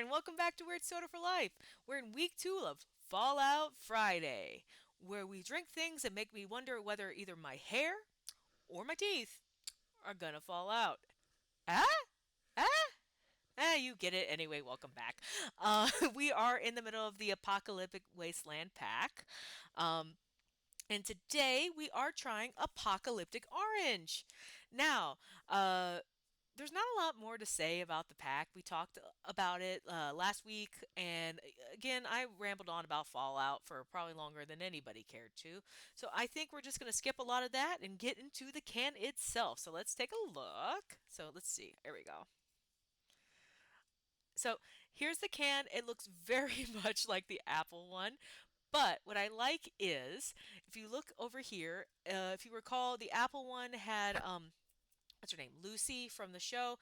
and welcome back to Weird Soda for Life. We're in week 2 of Fallout Friday, where we drink things that make me wonder whether either my hair or my teeth are gonna fall out. Ah? Ah? You get it. Anyway, welcome back. We are in the middle of the Apocalyptic Wasteland pack. Um, and today we are trying Apocalyptic Orange. Now, there's not a lot more to say about the pack. We talked about it last week, and again, I rambled on about Fallout for probably longer than anybody cared to. So I think we're just going to skip a lot of that and get into the can itself. So let's take a look. So let's see. Here we go. So here's the can. It looks very much like the Apple one. But what I like is, if you look over here, if you recall, the Apple one had what's her name? Lucy from the show.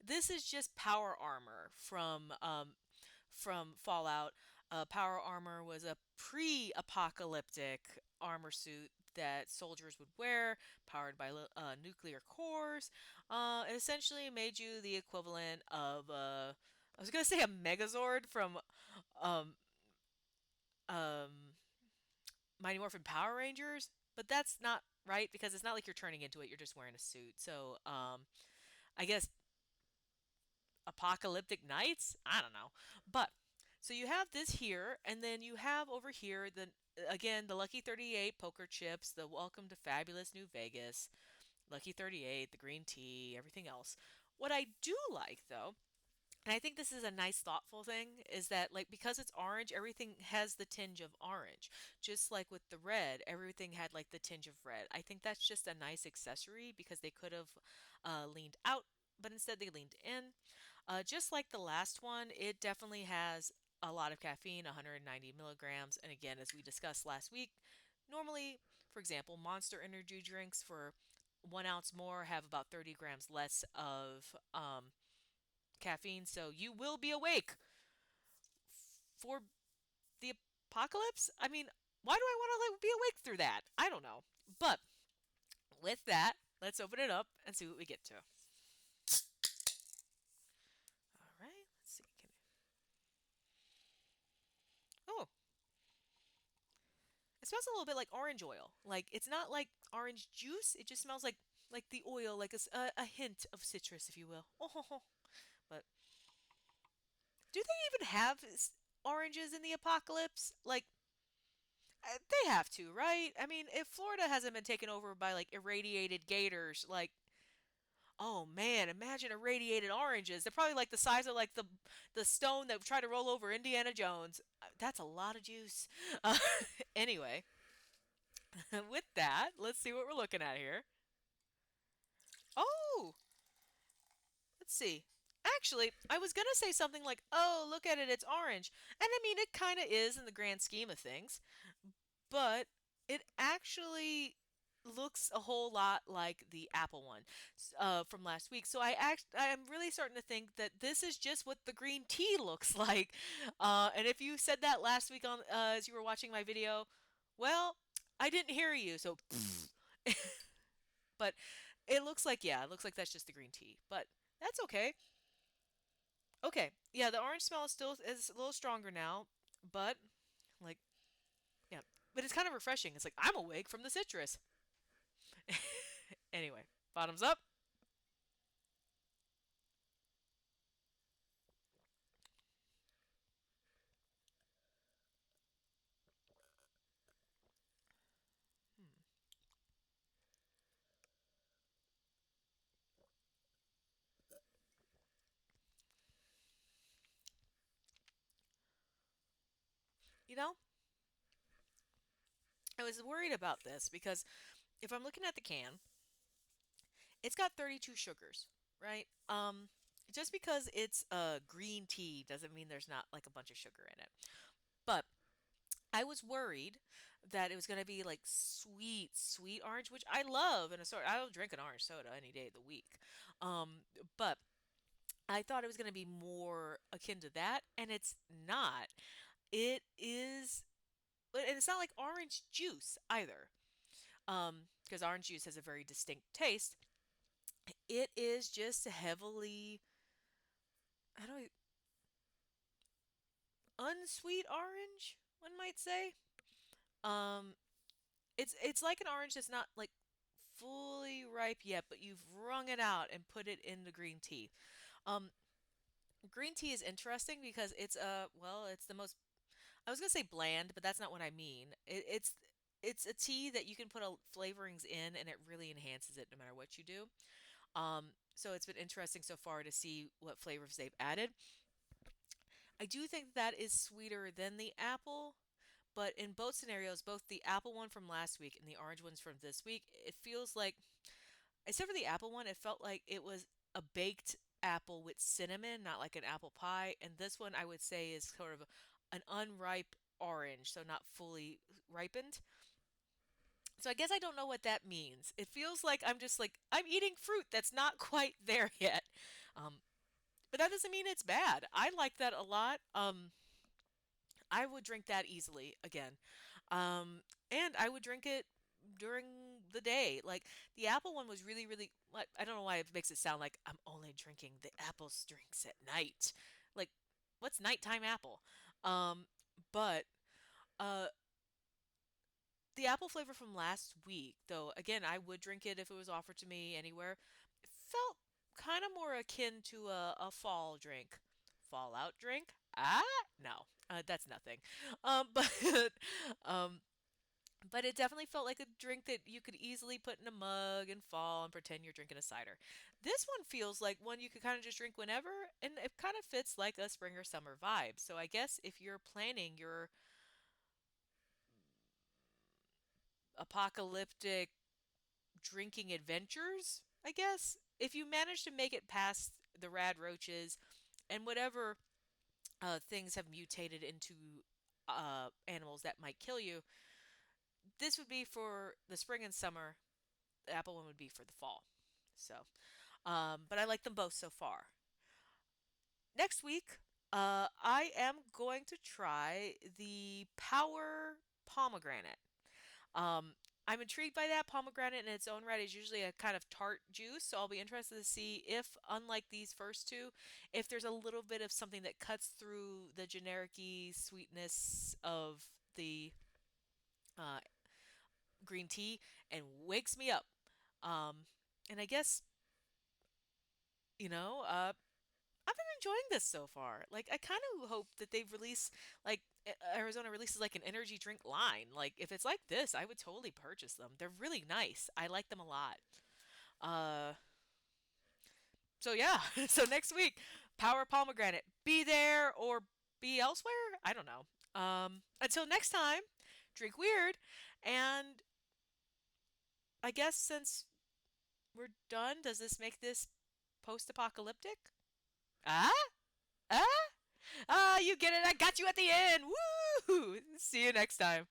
This is just power armor from Fallout. Power armor was a pre-apocalyptic armor suit that soldiers would wear, powered by nuclear cores. It essentially made you the equivalent of I was gonna say a Megazord from um, um, Mighty Morphin Power Rangers, but that's not right because it's not like you're turning into it. You're just wearing a suit. So I guess apocalyptic nights? I don't know. But so you have this here, and then you have over here the again the Lucky 38 poker chips, the Welcome to Fabulous New Vegas, Lucky 38, the green tea, everything else. What I do like though, and I think this is a nice thoughtful thing, is that like because it's orange, everything has the tinge of orange. Just like with the red, everything had like the tinge of red. I think that's just a nice accessory because they could have leaned out, but instead they leaned in. Just like the last one, it definitely has a lot of caffeine, 190 milligrams. And again, as we discussed last week, normally, for example, Monster energy drinks for 1 ounce more have about 30 grams less of caffeine. So you will be awake for the apocalypse. I mean, why do I want to like, be awake through that? I don't know. But with that, let's open it up and see what we get to. All right, let's see. Oh, it smells a little bit like orange oil. Like it's not like orange juice. It just smells like the oil, like a hint of citrus, if you will. Oh, but do they even have oranges in the apocalypse? Like they have to, right? I mean, if Florida hasn't been taken over by like irradiated gators, like oh man, imagine irradiated oranges. They're probably like the size of like the stone that tried to roll over Indiana Jones. That's a lot of juice. Uh, anyway, with that, let's see what we're looking at here. Oh, let's see. Actually, I was gonna say something like, "Oh, look at it, it's orange," and I mean it kind of is in the grand scheme of things, but it actually looks a whole lot like the Apple one from last week. So I'm really starting to think that this is just what the green tea looks like. And if you said that last week on as you were watching my video, well, I didn't hear you. So, but it looks like yeah, it looks like that's just the green tea. But that's okay. Okay, yeah, the orange smell is a little stronger now, but like yeah, but it's kind of refreshing. It's like I'm awake from the citrus. Anyway, bottoms up. You know, I was worried about this because if I'm looking at the can, it's got 32 sugars, right? Just because it's a green tea doesn't mean there's not like a bunch of sugar in it. But I was worried that it was going to be like sweet, sweet orange, which I love in a sort. I'll drink an orange soda any day of the week. But I thought it was going to be more akin to that, and it's not. It is, and it's not like orange juice either. Because orange juice has a very distinct taste. It is just heavily, I don't, unsweet orange, one might say. Um, it's like an orange that's not like fully ripe yet, but you've wrung it out and put it in the green tea. Um, Green tea is interesting because it's the most, I was gonna say bland, but that's not what I mean. It's a tea that you can put flavorings in, and it really enhances it no matter what you do. So it's been interesting so far to see what flavors they've added. I do think that is sweeter than the apple, but in both scenarios, both the apple one from last week and the orange ones from this week, it feels like, except for the apple one, it felt like it was a baked apple with cinnamon, not like an apple pie. And this one I would say is sort of an unripe orange, so not fully ripened. So I guess I don't know what that means. It feels like I'm just like I'm eating fruit that's not quite there yet. Um, but that doesn't mean it's bad. I like that a lot. I would drink that easily again. And I would drink it during the day. Like the apple one was really, really, like, I don't know why it makes it sound like I'm only drinking the apple drinks at night. Like, what's nighttime apple? Um, but uh, the apple flavor from last week, though, again, I would drink it if it was offered to me anywhere. It felt kind of more akin to a fall drink. Fallout drink? Ah, no, that's nothing. But um, but it definitely felt like a drink that you could easily put in a mug and fall and pretend you're drinking a cider. This one feels like one you could kind of just drink whenever, and it kind of fits like a spring or summer vibe. So I guess if you're planning your apocalyptic drinking adventures, I guess, if you manage to make it past the rad roaches and whatever things have mutated into animals that might kill you, this would be for the spring and summer. The apple one would be for the fall. So, but I like them both so far. Next week, I am going to try the Power Pomegranate. Um, I'm intrigued by that. Pomegranate in its own right is usually a kind of tart juice, so I'll be interested to see if, unlike these first two, if there's a little bit of something that cuts through the generic-y sweetness of the uh, green tea and wakes me up. Um, and I guess, you know, I've been enjoying this so far. Like, I kind of hope that they release, like, Arizona releases like an energy drink line. Like, if it's like this, I would totally purchase them. They're really nice. I like them a lot. Uh, so yeah. So next week, Power Pomegranate. Be there or be elsewhere? I don't know. Until next time, drink weird. And I guess since we're done, does this make this post-apocalyptic? Ah? Ah? Ah, you get it. I got you at the end. Woo! See you next time.